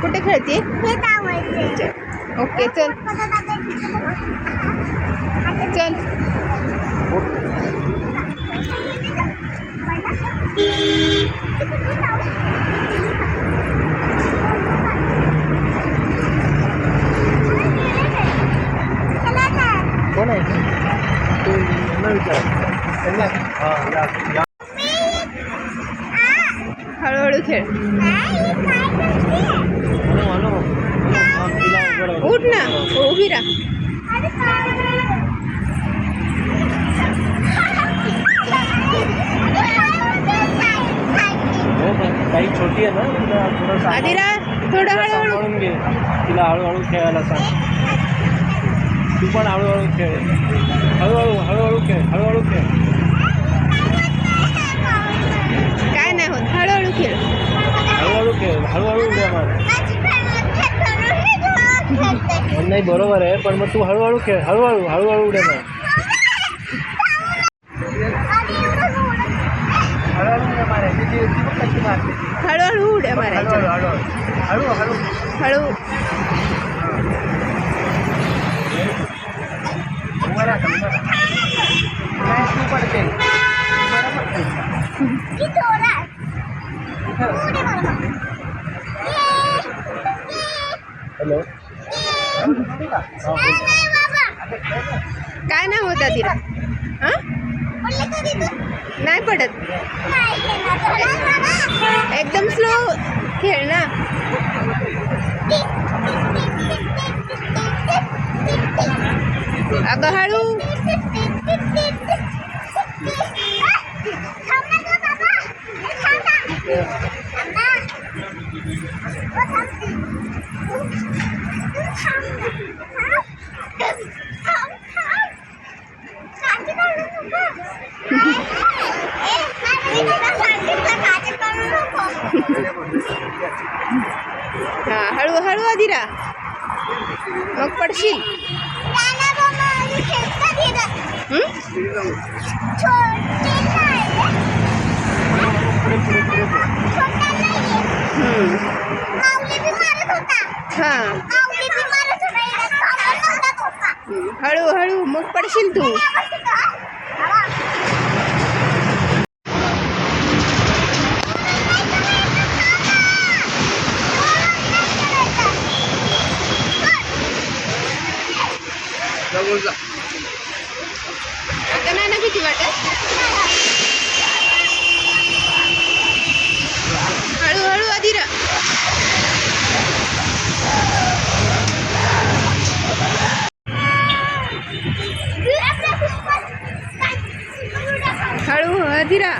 कुठे खेळते? ओके चल चल. कोण आहे तू? हळूहळू खेळ. उठ ना, उभी राहा. काही छोटी आहे ना, तिला आदिरा थोडं हळूहळू सांभाळून घे. तिला हळूहळू खेळायला सांग. तू पण हळूहळू खेळ. हळूहळू खेळ. हळूहळू खेळ. काय नाही होत. हळूहळू खेळ. हळूहळू खेळ. हळूहळू उड्या मार. नाही बरोबर आहे, पण मग तू हळूहळू खेळ. हळूहळू उड्या मार. हळूहळू उड्या मारायच्या. हळू हॅलो. काय नाही होत आदिरा. हां नाही पडत. एकदम स्लो खेळ ना. अगं हळू. हा हळू आदिरा, मग पडशील. हळू मग पडशील तू. आता नाही ना भीती वाटत. हळू आदिरा. हळू आदिरा.